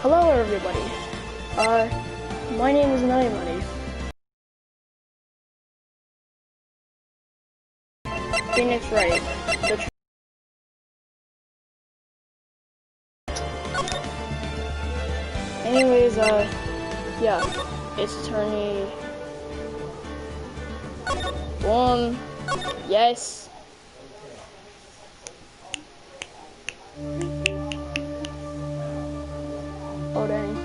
Hello everybody. My name is Money. Phoenix Wright. Anyways, yeah, it's attorney 1. Yes. Oh dang.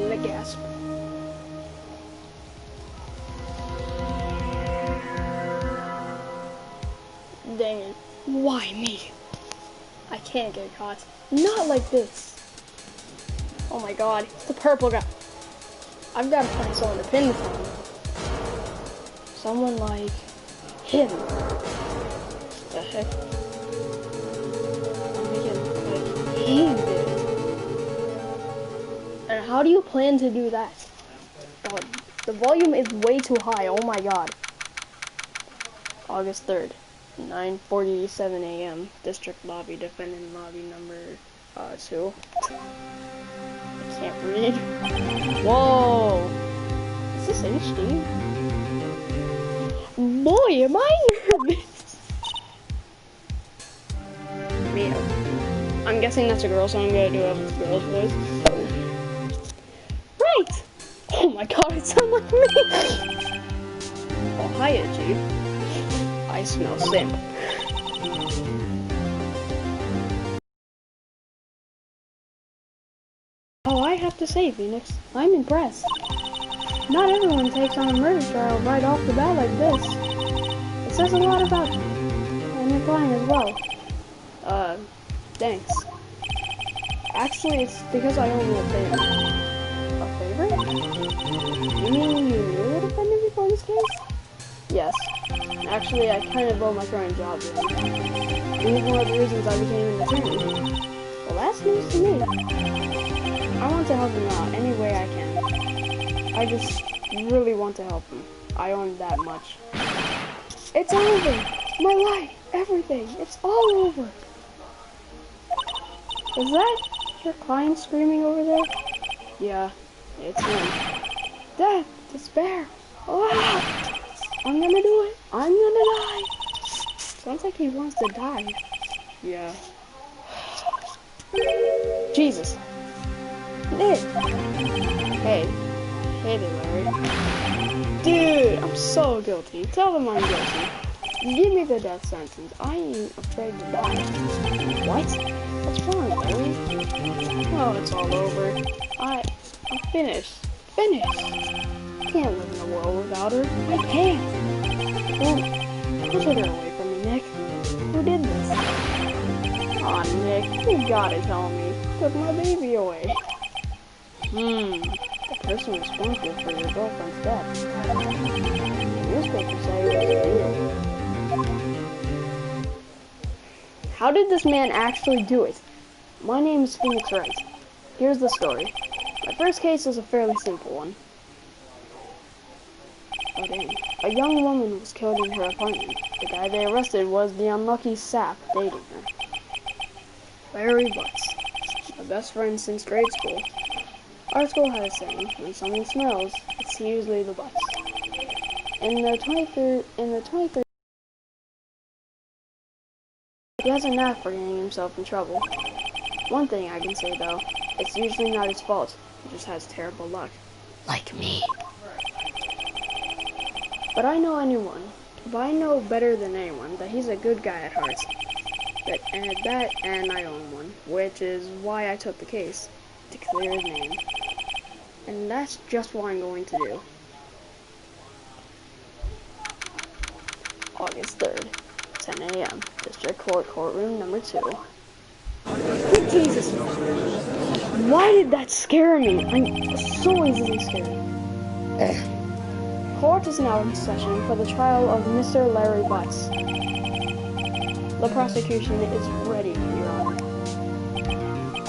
The gasp. Dang it. Why me? I can't get caught. Not like this. Oh my god, it's the purple guy. I've got to find someone to pin this on. Someone like him. The heck? Like him. And how do you plan to do that? God, the volume is way too high. Oh my god. August 3rd. 9:47 a.m. District lobby, defendant lobby number 2. I can't read. Whoa! Is this HD? Boy, am I nervous! I'm guessing that's a girl, so I'm gonna do a girl's voice. Right! Oh my god, it sounds like me! Oh, hiya, Chief. I smell simp. Oh, I have to say, Phoenix, I'm impressed. Not everyone takes on a murder trial right off the bat like this. It says a lot about you, and your client as well. Thanks. Actually, it's because I owe you a favor. A favor? You mean you knew the defendant before this case? Yes. Actually, I kind of owe my current job to him. These were the reasons I became an attorney. Well, that's news to me. I want to help him out any way I can. I just really want to help him. I owe him that much. It's over! My life! Everything! It's all over! Is that your client screaming over there? Yeah, it's him. Death! Despair! Ah! I'm gonna do it! I'm gonna die! Sounds like he wants to die. Yeah. Jesus! Nick! Hey. Hey there, Larry. Dude, I'm so guilty. Tell them I'm guilty. Give me the death sentence. I ain't afraid to die. What? What's wrong, Larry? Oh, it's all over. I'm finished. Finished! Can't live in a world without her. I can't. Well, who took her away from me, Nick? Who did this? Aw, Nick, you gotta tell me. Took my baby away. The person responsible for your girlfriend's death. The newspaper say it was real. How did this man actually do it? My name is Phoenix Wright. Here's the story. My first case is a fairly simple one. Oh dang. A young woman was killed in her apartment. The guy they arrested was the unlucky sap dating her. Larry Butts. My best friend since grade school. Our school had a saying, when something smells, it's usually the butts. In the 23rd, he has a knack for getting himself in trouble. One thing I can say though, it's usually not his fault. He just has terrible luck. Like me. But I know better than anyone that he's a good guy at heart. And I own one, which is why I took the case, to clear his name. And that's just what I'm going to do. August 3rd, 10 a.m., District Court, courtroom number 2. Jesus! Why did that scare me? I'm so easily scared. Court is now in session for the trial of Mr. Larry Butts. The prosecution is ready, Your Honor.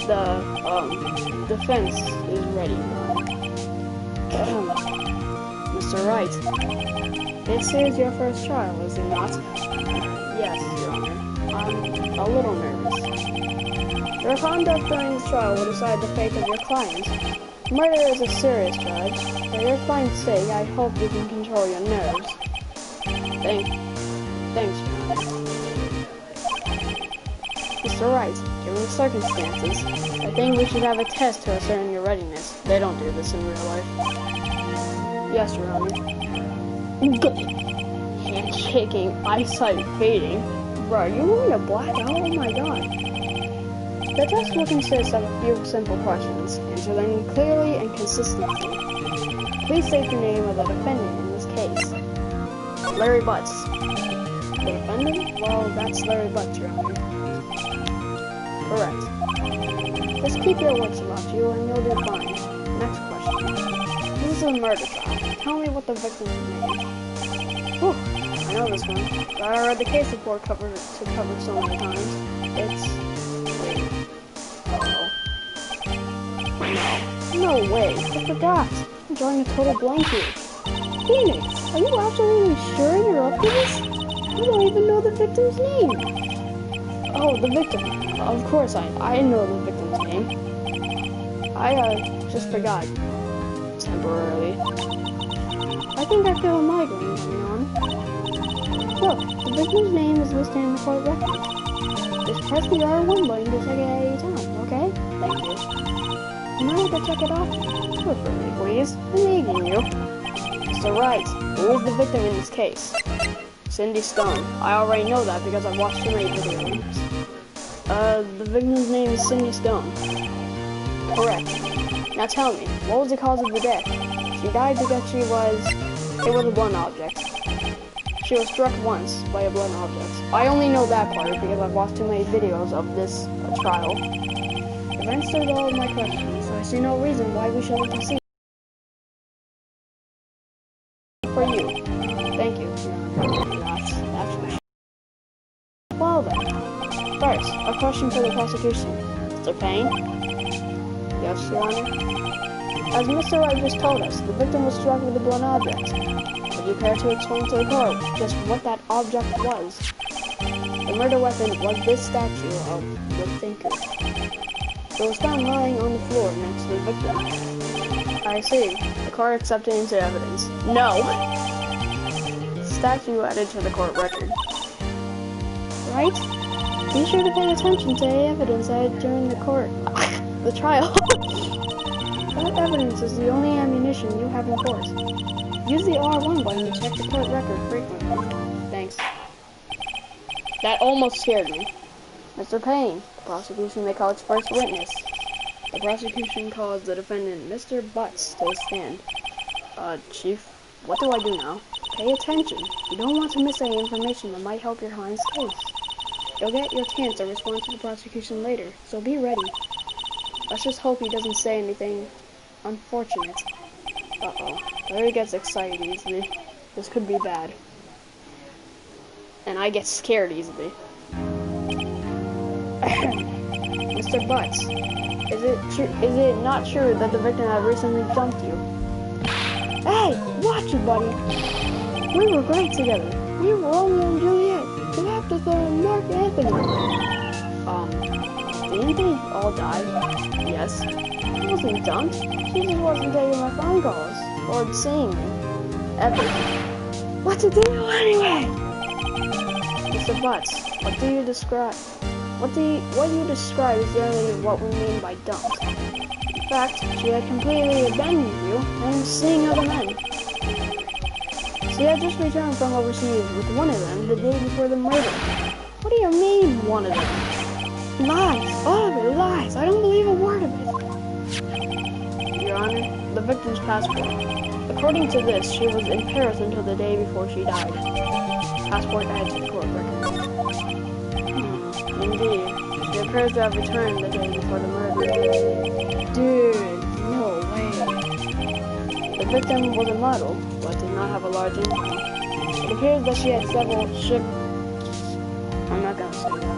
The defense is ready, Mr. Wright, this is your first trial, is it not? Yes, Your Honor. I'm a little nervous. Your conduct during this trial will decide the fate of your client. Murder is a serious charge. For your client's sake, I hope you can control your nerves. Thanks, Your Honor. Mr. Wright, given the circumstances, I think we should have a test to ascertain your readiness. They don't do this in real life. Yes, Your Honor. Handshaking, eyesight fading. Bro, you want to black out? Oh my god. The test will consist of a few simple questions. Answer them clearly and consistently. Please state the name of the defendant in this case. Larry Butts. The defendant? Well, that's Larry Butts, Your Honor. Correct. Just keep your wits about you and you'll do fine. Next question. This is a murder trial. Tell me what the victim's name is. Whew, I know this one. I read the case report covered so many times. It's... No way, I forgot. I'm drawing a total blank here. Phoenix, are you absolutely sure you're up to this? You don't even know the victim's name. Oh, the victim. Of course I know the victim's name. I just forgot. Temporarily. I think I feel a migraine coming on. Look, the victim's name is listed in the court record. Just press the R1 button to check it at any time, okay? Thank you. Am I able to check it off? Do it for me, please. I'm begging you. Mr. Wright, who is the victim in this case? Cindy Stone. I already know that because I've watched too many videos. The victim's name is Cindy Stone. Correct. Now tell me, what was the cause of the death? She died because it was a blunt object. She was struck once by a blunt object. I only know that part because I've watched too many videos of this trial. You've answered all of my questions, so I see no reason why we shouldn't proceed. For you. Thank you. That's for sure. Well then. First, a question for the prosecution. Mr. Payne? Yes, Your Honor? As Mr. Wright just told us, the victim was struck with a blunt object. Would you care to explain to the court just what that object was? The murder weapon was this statue of the Thinker. It was found lying on the floor next to the victim. I see. The court accepted into evidence. No! Statue added to the court record. Right? Be sure to pay attention to the evidence added during the trial. That evidence is the only ammunition you have in court. Use the R1 button to check the court record frequently. Thanks. That almost scared me. Mr. Payne, the prosecution may call its first witness. The prosecution calls the defendant, Mr. Butts, to the stand. Chief, what do I do now? Pay attention. You don't want to miss any information that might help your client's case. You'll get your chance to respond to the prosecution later, so be ready. Let's just hope he doesn't say anything unfortunate. Uh-oh. Larry gets excited easily. This could be bad. And I get scared easily. Mr. Butts, is it not true that the victim had recently jumped you? Hey, watch it, buddy. We were great together. We were Romeo and Juliet. You have to throw Mark Anthony. Didn't they all die? Yes. I wasn't dumped. She just wasn't taking my phone calls. Or seeing me. Ever. What to do anyway? Mr. Butts, what you describe is generally what we mean by dumped. In fact, she had completely abandoned you and was seeing other men. She had just returned from overseas with one of them the day before the murder. What do you mean, one of them? Lies! All of it, lies! I don't believe a word of it! Your Honor, the victim's passport. According to this, she was in Paris until the day before she died. Passport added to the court record. Indeed. She appears to have returned the day before the murder. Dude, no way. The victim was a model, but did not have a large income. It appears that she had several I'm not gonna say that.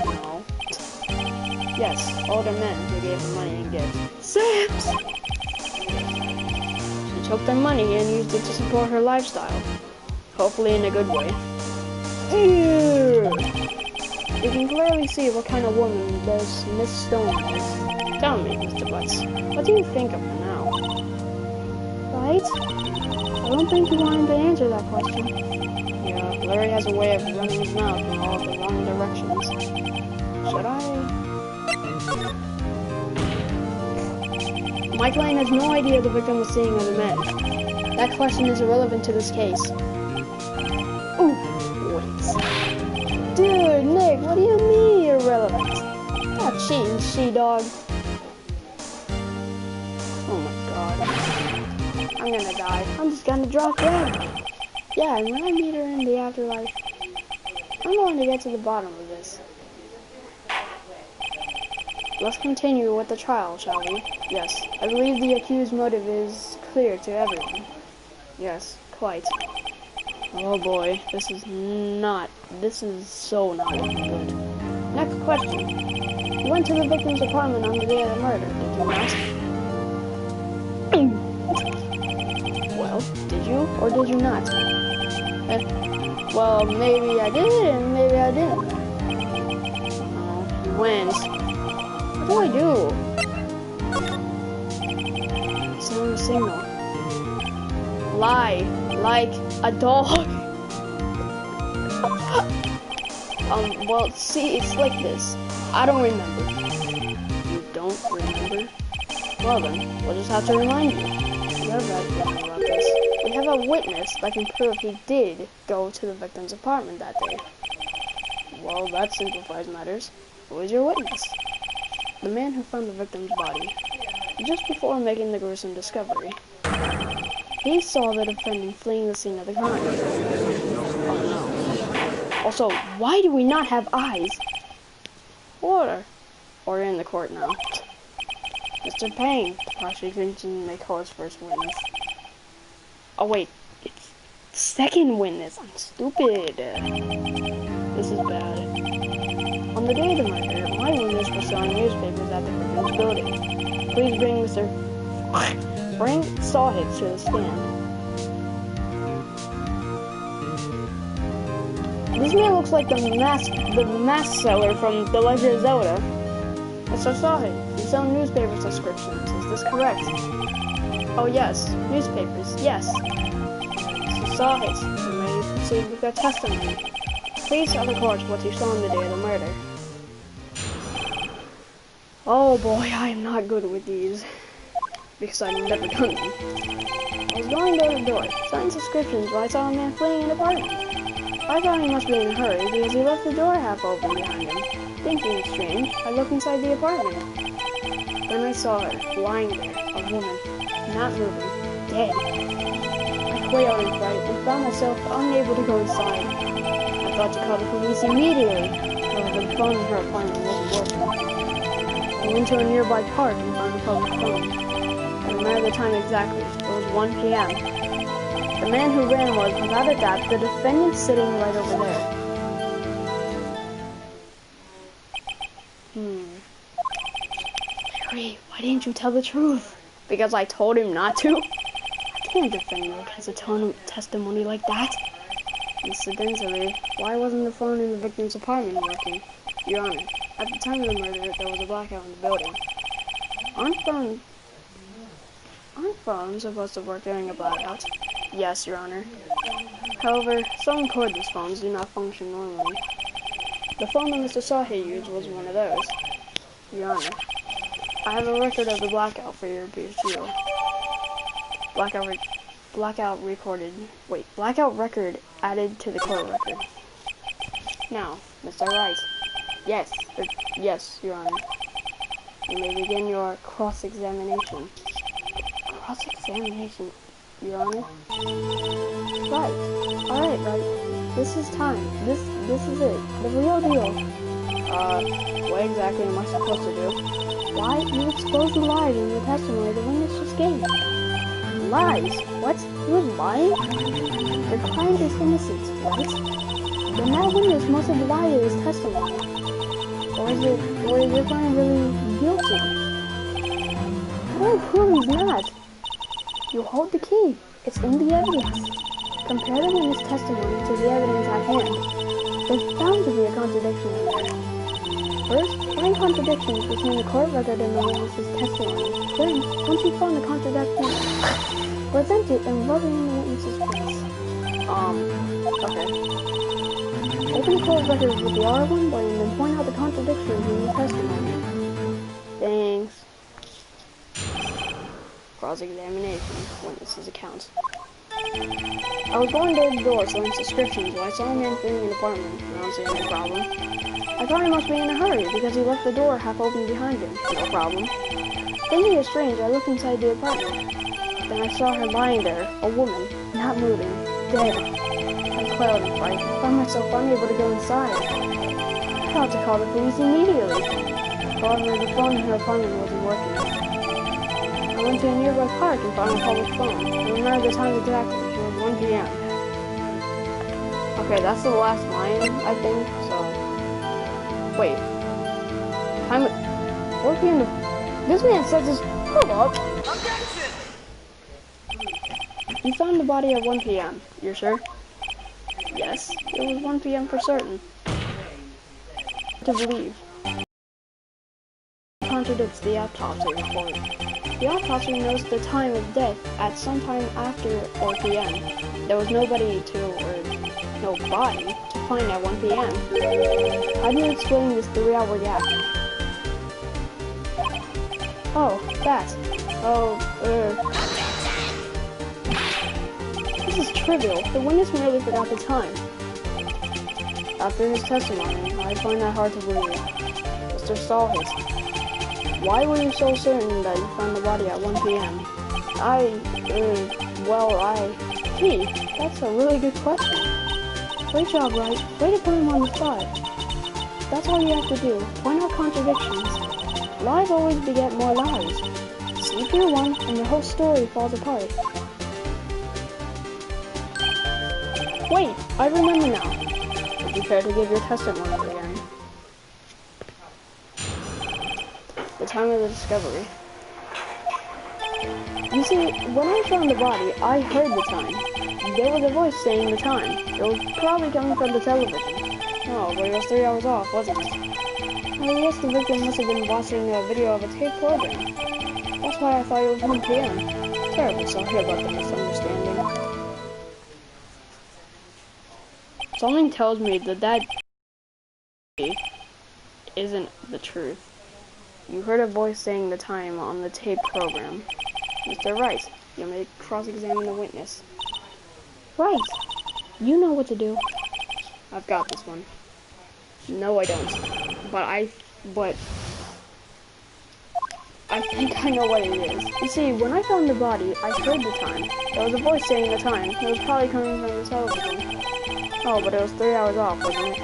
No. Yes, older men who gave her money and gifts. Sims! She took their money and used it to support her lifestyle. Hopefully in a good way. You can clearly see what kind of woman this Miss Stone is. Tell me, Mr. Butts, what do you think of her now? Right? I don't think you wanted to answer that question. Yeah, Larry has a way of running his mouth in all the wrong directions. Should I? My client has no idea the victim was seeing other men. That question is irrelevant to this case. Ooh, wait. Dude, Nick, what do you mean irrelevant? Stop cheating, she-dog. Oh my god. I'm gonna die. I'm just gonna drop dead. Yeah, and when I meet her in the afterlife, I'm going to get to the bottom of this. Let's continue with the trial, shall we? Yes. I believe the accused's motive is clear to everyone. Yes, quite. Oh boy, this is so not looking good. Next question. You went to the victim's apartment on the day of the murder, did you not? Well, did you or did you not? Well, maybe I did and maybe I didn't. Oh, he wins. What do I do? Sound a signal. Lie like a dog. Well, see, it's like this. I don't remember. You don't remember? Well then, we'll just have to remind you. You're right about this. We have a witness that can prove he did go to the victim's apartment that day. Well, that simplifies matters. Who is your witness? The man who found the victim's body, just before making the gruesome discovery. He saw the defendant fleeing the scene of the crime. Oh no. Also, why do we not have eyes? Or in the court now. Mr. Payne, the prosecution may call his first witness. Oh wait, it's second witness. I'm stupid. This is bad. On the day of the murder, my witness was selling newspapers at the victim's building. Please bring Sawhead to the stand. This man looks like the mask seller from The Legend of Zelda. Mr. Sawhead, you sell newspaper subscriptions, is this correct? Oh yes, newspapers, yes. Mr. Sawhead, you may proceed with your testimony. Please tell the court what you saw on the day of the murder. Oh boy, I am not good with these. Because I've never done them. I was going door to door, selling subscriptions when I saw a man fleeing an apartment. I thought he must be in a hurry because he left the door half open behind him. Thinking it strange, I looked inside the apartment. Then I saw her, lying there, a woman, not moving, dead. I quailed in fright and found myself unable to go inside. I thought to call the police immediately, but the phone in her apartment wasn't working. I went to a nearby park and found a public phone. I remember the time exactly. It was 1 p.m. The man who ran was, without a doubt, the defendant sitting right over there. Larry, why didn't you tell the truth? Because I told him not to? I can't defend you against a testimony like that. Incidentally, why wasn't the phone in the victim's apartment working? Your Honor, at the time of the murder, there was a blackout in the building. Aren't phones supposed to work during a blackout? Yes, Your Honor. However, some cordless phones do not function normally. The phone that Mr. Sawhead used was one of those. Your Honor, I have a record of the blackout for your appeal. Blackout record added to the court record. Now, Mr. Wright. Yes, Your Honor. You may begin your cross-examination. Cross-examination, Your Honor? Right. Alright, Wright. This is time. This is it. The real deal. What exactly am I supposed to do? Why? You exposed the lies in the testimony the witness just gave. Lies? What? He was lying? The client is innocent, right? Then that witness must have lied in his testimony. Or is your client really guilty? How do I prove he's not? You hold the key. It's in the evidence. Compare the witness testimony to the evidence at hand. There's bound to be a contradiction in there. First, find contradictions between the court record and the witness's testimony. Then, once you find the contradiction, present it and rub it in the witness's face. Okay. Open the court record with the R1 button and then point out the contradictions in the testimony. Thanks. Cross-examination. Witness's accounts. I was going door to door selling subscriptions when I saw a man filling an apartment. I don't see any problem. I thought he must be in a hurry because he left the door half open behind him. No problem. Thinking it was strange, I looked inside the apartment. Then I saw her lying there, a woman, not moving, dead. I quailed in fright. I found myself unable to go inside. I thought to call the police immediately. However, the phone in her apartment wasn't working. I went to a nearby park and found a public phone. I remember the time exactly. It was 1 p.m. Okay, that's the last line, I think, so... Wait. Time... 4 p.m. This man says this... Hold up! Objection! You found the body at 1 p.m. You're sure? Yes, it was 1 p.m. for certain. To believe. Contradicts the autopsy report. The autopsy knows the time of death at some time after 4 p.m. There was nobody no body to find at 1 p.m. How do you explain this 3-hour gap? Oh, that. This is trivial. The witness merely forgot the time. After his testimony, I find that hard to believe. Mr. Stallhit, why were you so certain that you found the body at 1 p.m.? Gee, that's a really good question. Great job, Wright. Way to put him on the spot. That's all you have to do. Point out contradictions. Lies always beget more lies. See through one, and your whole story falls apart. Wait, I remember now. Would you care to give your testimony again? The time of the discovery. You see, when I found the body, I heard the time. There was a voice saying the time. It was probably coming from the television. Oh, but it was 3 hours off, wasn't it? I guess the victim must have been watching a video of a tape program. That's why I thought it was 1 p.m. Terribly sorry about the misunderstanding. Something tells me that isn't the truth. You heard a voice saying the time on the tape program. Mr. Wright, you may cross-examine the witness. Right. You know what to do. I've got this one. No, I don't. But I think I know what it is. You see, when I found the body, I heard the time. There was a voice saying the time. It was probably coming from the television. Oh, but it was 3 hours off, wasn't it?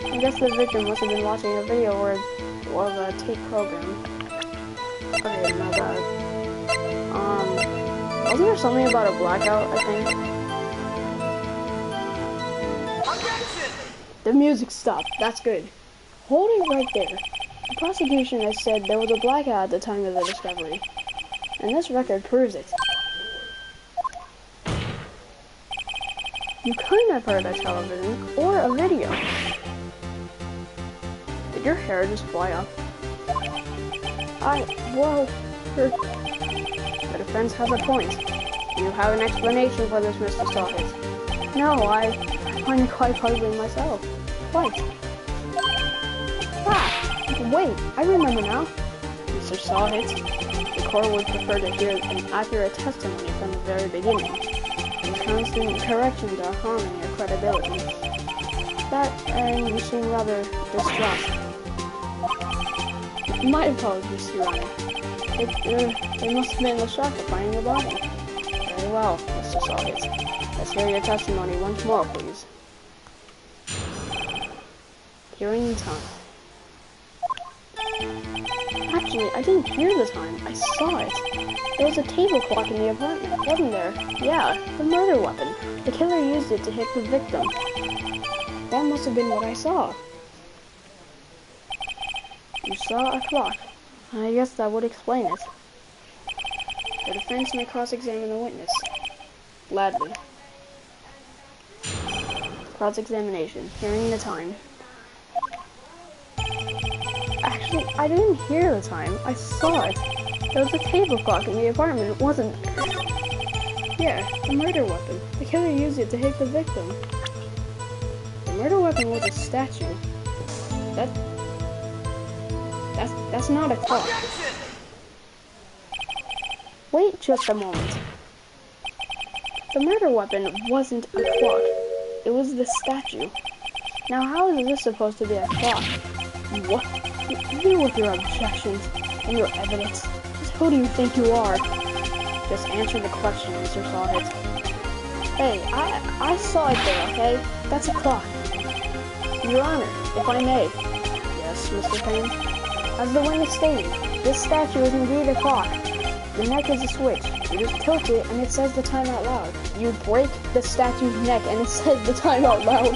I guess the victim must have been watching a video or of a tape program. Okay, my bad. Wasn't there something about a blackout, I think? Objection! The music stopped. That's good. Hold it right there. The prosecution has said there was a blackout at the time of the discovery. And this record proves it. You couldn't have heard a television or a video. Did your hair just fly up? The The defense has a point. Do you have an explanation for this, Mr. Stallhit? No, I find it quite puzzling myself. Quite. Wait, I remember now. Mr. Stallhit, the court would prefer to hear an accurate testimony from the very beginning. These constant corrections are harming your credibility. And you seem rather distraught. My apologies, Your Honor. It must have been the shock of finding the body. Very well, Mr. Stallhit. Let's hear your testimony once more, please. Hearing the time. Actually, I didn't hear the time. I saw it. There was a table clock in the apartment, wasn't there? Yeah, the murder weapon. The killer used it to hit the victim. That must have been what I saw. You saw a clock. I guess that would explain it. The defense may cross-examine the witness. Gladly. Cross-examination. Hearing the time. Actually, I didn't hear the time. I saw it. There was a table clock in the apartment, wasn't there? Yeah, the murder weapon. The killer used it to hit the victim. The murder weapon was a statue. That's not a clock. Objection! Wait just a moment. The murder weapon wasn't a clock. It was the statue. Now how is this supposed to be a clock? What? You with your objections and your evidence. Who do you think you are? Just answer the question, Mr. Sawhead. Hey, I saw it there, okay? That's a clock. Your Honor, if I may. Yes, Mr. Payne? As the witness stated, this statue is indeed a clock. The neck is a switch. You just tilt it and it says the time out loud. You break the statue's neck and it says the time out loud.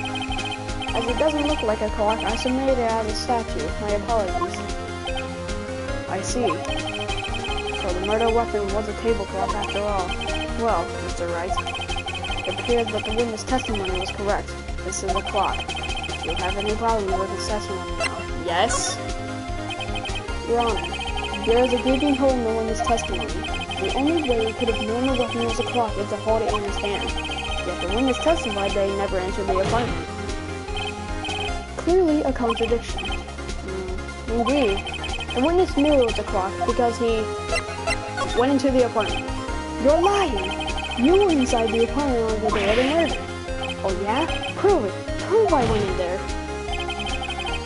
As it doesn't look like a clock, I submit it as a statue. My apologies. I see. So the murder weapon was a table clock after all. Well, Mr. Wright, it appears that the witness testimony was correct. This is a clock. Do you have any problem with his testimony now? Yes? Your Honor, there is a gaping hole in the witness testimony. The only way he could have known the weapon was a clock is to hold it in his hand. Yet the witness testified that he never entered the apartment. Clearly a contradiction. Indeed. The witness knew it was a clock because he went into the apartment. You're lying! You were inside the apartment on the day of the murder. Oh yeah? Prove it. Prove I went in there.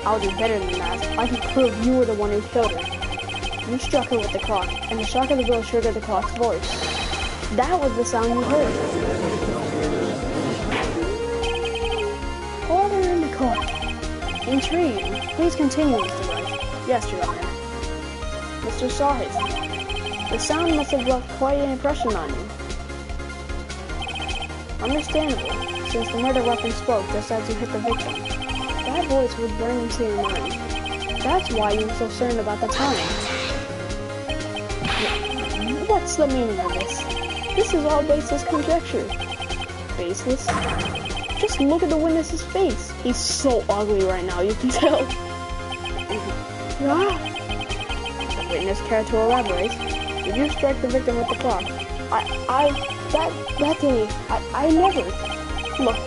I'll do better than that. I can prove you were the one who killed her. You struck her with the clock, and the shock of the blow triggered the clock's voice. That was the sound you heard. Order in the court. Intriguing. Please continue, Mr. Wright. Yes, Your Honor. Mr. Sawhead, the sound must have left quite an impression on you. Understandable, since the murder weapon spoke just as you hit the victim. That voice would burn into your mind. That's why you were so certain about the time. What's the meaning of this? This is all baseless conjecture. Baseless? Just look at the witness's face. He's so ugly right now, you can tell. Ah. The witness care to elaborate? Did you strike the victim with the clock? That day, I never. Look,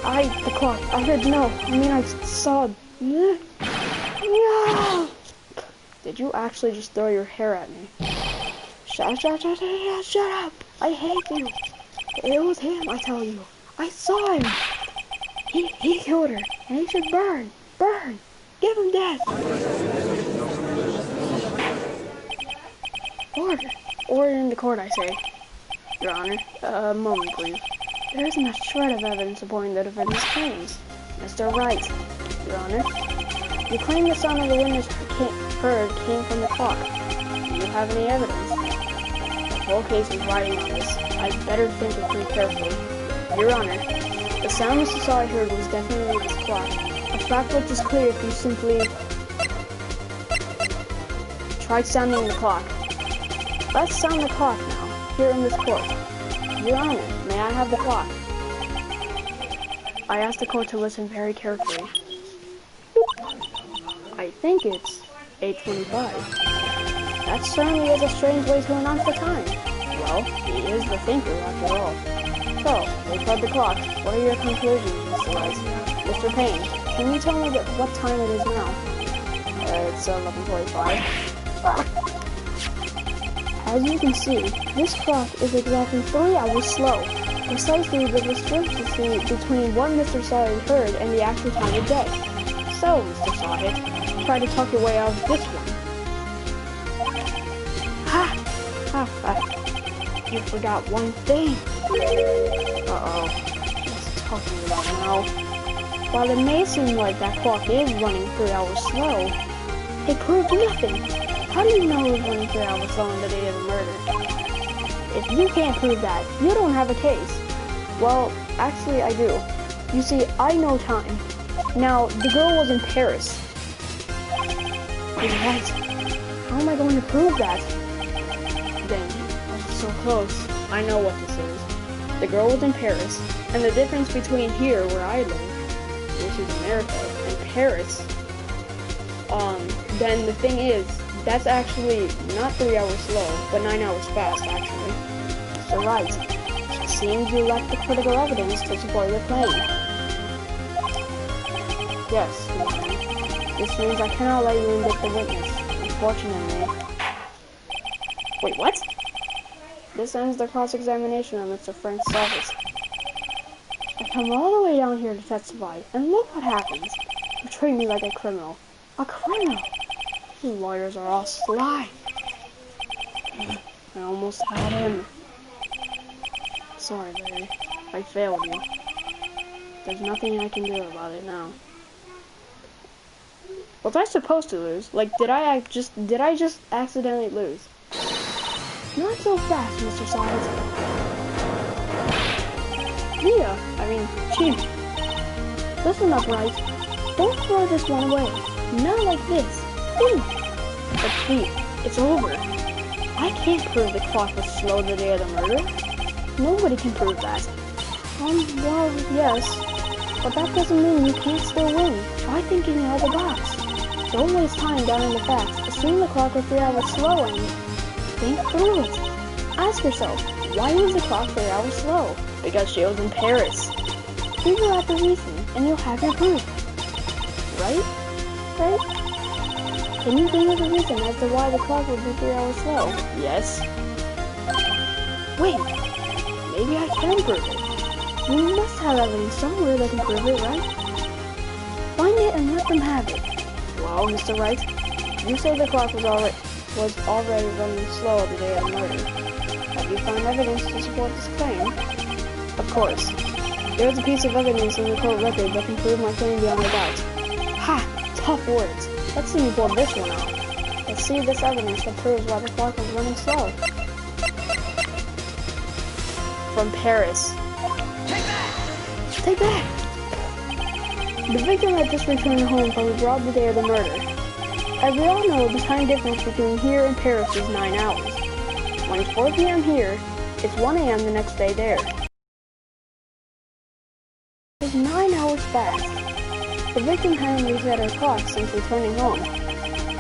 the clock, I heard no. I mean, I saw. No. Did you actually just throw your hair at me? Shut up. I hate you. It was him, I tell you. I saw him. He killed her, and he should burn. Burn. Give him death. Order in the court, I say. Your Honor, a moment, please. There isn't a shred of evidence supporting the defendant's claims. Mr. Wright, Your Honor, you claim the sound of the witness heard came from the clock. Do you have any evidence? The whole case is riding on this. I'd better think it through carefully. Your Honor, the sound Mr. Sawyer heard was definitely this clock. A fact which is clear if you simply tried sounding the clock. Let's sound the clock now, here in this court. Your Honor, may I have the clock? I asked the court to listen very carefully. I think it's 8:25. That certainly is a strange way to announce the time. Well, he is the thinker after all. So, we've heard the clock. What are your conclusions, Mr. Wright? Mr. Payne, can you tell me what time it is now? It's 11:45. As you can see, this clock is exactly 3 hours slow. Precisely the discrepancy between what Mr. Sawyer heard and the actual time of death. So, Mr. Sawyer, try to talk your way out of this one. Ha! You forgot one thing. Uh-oh. What's he talking about now? While it may seem like that clock is running 3 hours slow, it proved nothing. How do you know it was running 3 hours slow on the day of the murder? If you can't prove that, you don't have a case. Well, actually I do. You see, I know time. Now, the girl was in Paris. You're right. How am I going to prove that? Dang, I was so close. I know what this is. The girl was in Paris, and the difference between here, where I live, which is America, and Paris then the thing is, that's actually not 3 hours slow, but 9 hours fast, actually. So right, it seems you lack the critical evidence to support your claim. Yes, this means I cannot let you indict the witness, unfortunately. Wait, what? This ends the cross-examination of Mr. Frank Savage. I come all the way down here to testify, and look what happens. You treat me like a criminal. A criminal! You lawyers are all sly. I almost had him. Sorry, Larry. I failed you. There's nothing I can do about it now. Was I supposed to lose? Like, did I just accidentally lose? Not so fast, Mr. Sides. Chief. Listen up, Wright. Don't throw this one away. Not like this. Think. But Chief, it's over. I can't prove the clock was slow the day of the murder. Nobody can prove that. Well, yes. But that doesn't mean you can't still win. Try thinking out of the box. Don't waste time down in the facts. Assume the clock was 3 hours slow and think through it. Ask yourself, why was the clock 3 hours slow? Because she was in Paris. Figure out the reason, and you'll have your proof. Right? Right? Can you think of the reason as to why the clock would be 3 hours slow? Yes. Wait, maybe I can prove it. You must have evidence somewhere that can prove it, right? Find it and let them have it. Well, Mr. Wright, you say the clock was already running slow the day of the murder. Have you found evidence to support this claim? Of course. There's a piece of evidence in the court record that can prove my claim beyond a doubt. Ha! Tough words. Let's see me pull this one out. Let's see this evidence that proves why the clock was running slow. From Paris. Take that! The victim had just returned home from abroad the day of the murder. As we all know, the time difference between here and Paris is 9 hours. When it's 4 p.m. here, it's 1 a.m. the next day there. It's 9 hours fast. The victim hadn't reset her clock since returning home.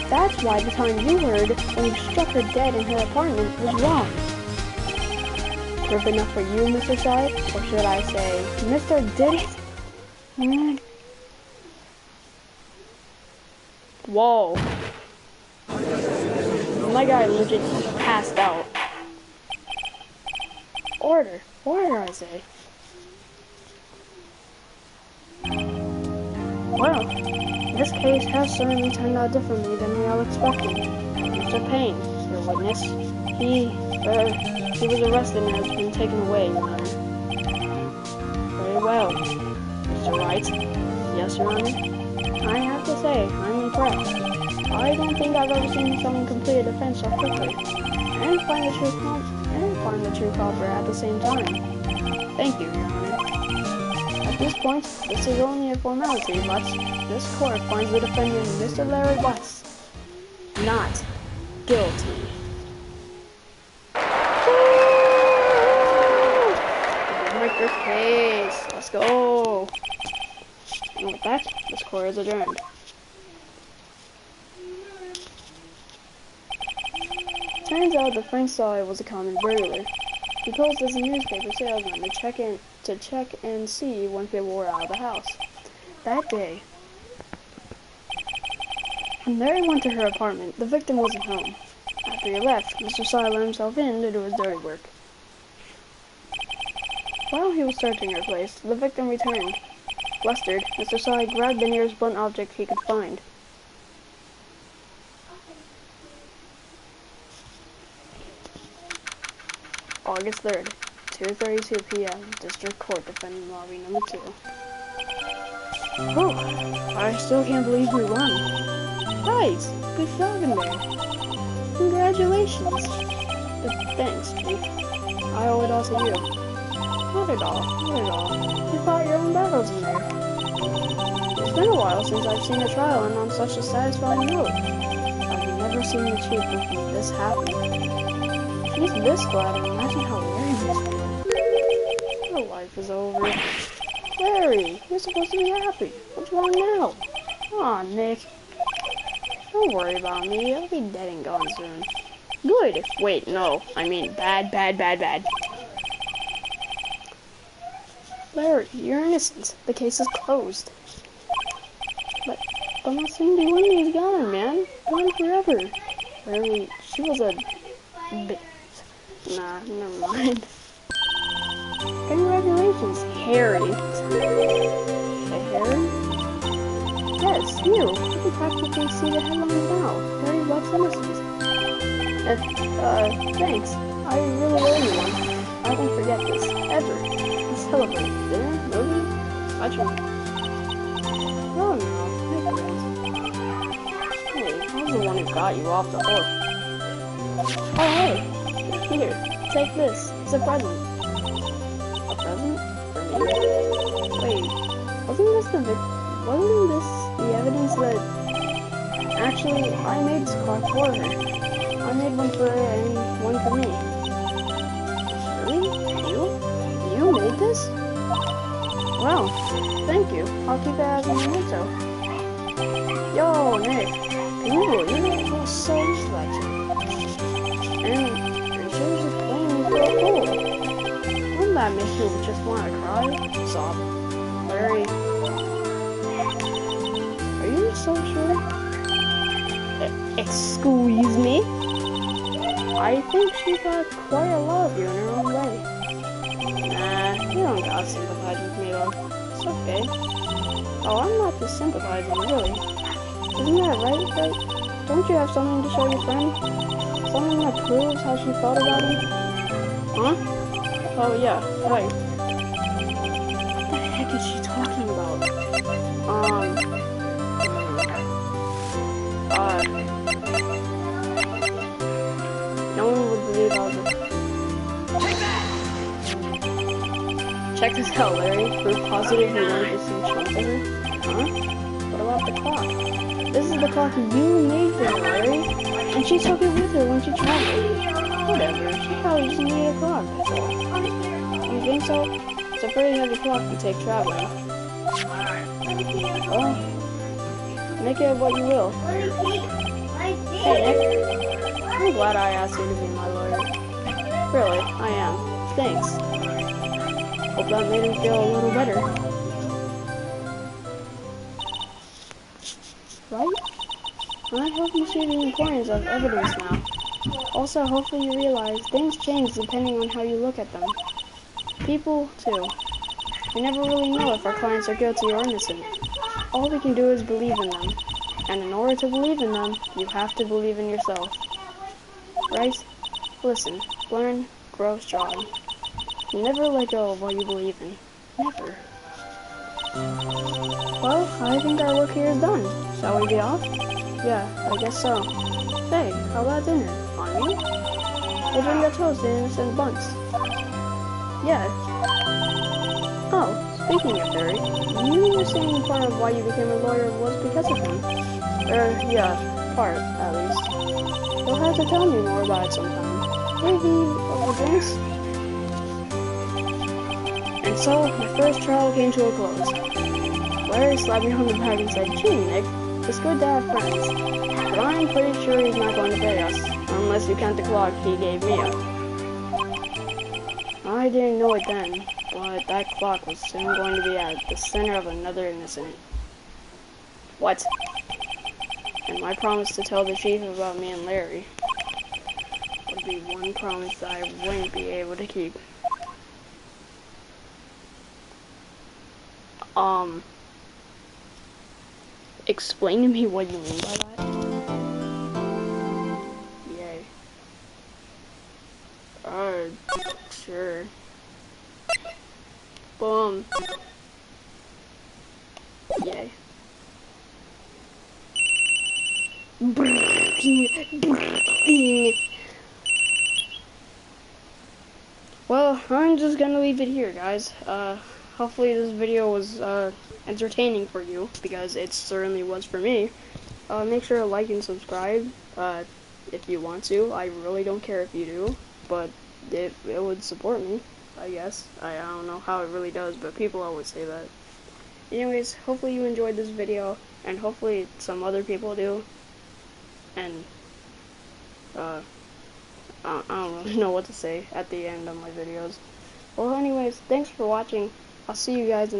That's why the time you heard when you struck her dead in her apartment was wrong. Proof enough for you, Mr. Side? Or should I say, Mr. Did it? Whoa. My guy legit passed out. Order, I say. Well, this case has certainly turned out differently than we all expected. Mr. Payne, your witness, he was arrested and has been taken away, Your Honor. Very well. Mr. Wright? Yes, Your Honor? I have to say, I'm impressed. I don't think I've ever seen someone complete a defense so quickly, and find the true culprit at the same time. Thank you, Your Honor. At this point, this is only a formality, but this court finds the defendant, Mr. Larry West, not guilty. Make your case. Let's go. And with that, this court is adjourned. Turns out that Frank Sawyer was a common burglar. He posed as a newspaper salesman to check and see when people were out of the house. That day, when Mary went to her apartment, the victim wasn't home. After he left, Mr. Sawyer let himself in to do his dirty work. While he was searching her place, the victim returned. Flustered, Mr. Sawyer grabbed the nearest blunt object he could find. August 3rd, 2:32 p.m., District Court, Defendant Lobby Number 2. Oh, I still can't believe we won. Right, good job in there. Congratulations. Thanks, Chief. I owe it all to you. Not at all. You fought your own battles in there. It's been a while since I've seen a trial end on such a satisfying note. I've never seen the Chief looking this happy. He's this glad, and imagine how Larry must be. Your life is over. Larry, you're supposed to be happy. What's wrong now? Aw, Nick. Don't worry about me. I'll be dead and gone soon. Good. Wait, no. I mean bad, bad, bad, bad. Larry, you're innocent. The case is closed. But my Cindy Winnie's gone, man. Gone forever. Larry, she was a bit. Nah, never mind. Congratulations, Harry. Hey, Harry? Yes, you. You can practically see the headlines now. Harry loves innocence. Thanks. I really owe you one. I won't forget this, ever. Let's celebrate. Dinner? Movie? Watching? Oh no, my friends. Hey, I was the one who got you off the hook. Oh hey, here, take this. It's a present. A present? For me? Wait, wasn't this the evidence that... Actually, I made this clock for her. I made one for her and one for me. Really? You made this? Well, thank you. I'll keep it as a memento. Yo, Nick. Cool, you're so selection. And she was just playing me for a fool. Wouldn't that make you just want to cry? Sob. Larry. Are you so sure? Excuse me? I think she got quite a lot of you in her own way. Nah, you don't gotta sympathize with me though. It's okay. Oh, I'm not just sympathizing, really. Isn't that right? Don't you have something to show your friend? Something that proves how she felt about him? Huh? Oh yeah, right. What the heck is she talking about? No one would believe I was Check this out, Larry. Proof positive you wanted to see chunks of her? Huh? What about the clock? This is the clock you made for her, Larry. And she took it with her when she traveled. Whatever. She probably just needed a clock, that's all. You think so? It's a pretty heavy clock to take traveling. Well, make it what you will. Hey, Nick. I'm glad I asked you to be my lawyer. Really, I am. Thanks. Hope that made him feel a little better. Right? I hope you see the importance of evidence now. Also, hopefully you realize things change depending on how you look at them. People, too. We never really know if our clients are guilty or innocent. All we can do is believe in them. And in order to believe in them, you have to believe in yourself. Right? Listen, learn, grow strong. Never let go of what you believe in. Never. Well, I think our work here is done. Shall we be off? Yeah, I guess so. Hey, how about dinner? On me? We'll bring the toast in innocent buns. Yeah. Oh, speaking of Barry, you were saying part of why you became a lawyer was because of him. Yeah, part, at least. You'll have to tell me more about it sometime. Maybe over drinks? And so, my first trial came to a close. Larry slapped me on the back and said, "Gee, Nick, it's good to have friends. But I'm pretty sure he's not going to pay us, unless you count the clock he gave me up." I didn't know it then, but that clock was soon going to be at the center of another innocent. What? And my promise to tell the chief about me and Larry would be one promise that I wouldn't be able to keep. Explain to me what you mean by that. Yay. Sure. Boom. Yay. Well, I'm just gonna leave it here, guys. Hopefully this video was entertaining for you, because it certainly was for me. Make sure to like and subscribe if you want to. I really don't care if you do, but it would support me, I guess. I don't know how it really does, but people always say that. Anyways, hopefully you enjoyed this video, and hopefully some other people do. and I don't really know what to say at the end of my videos. Well, anyways, thanks for watching. I'll see you guys in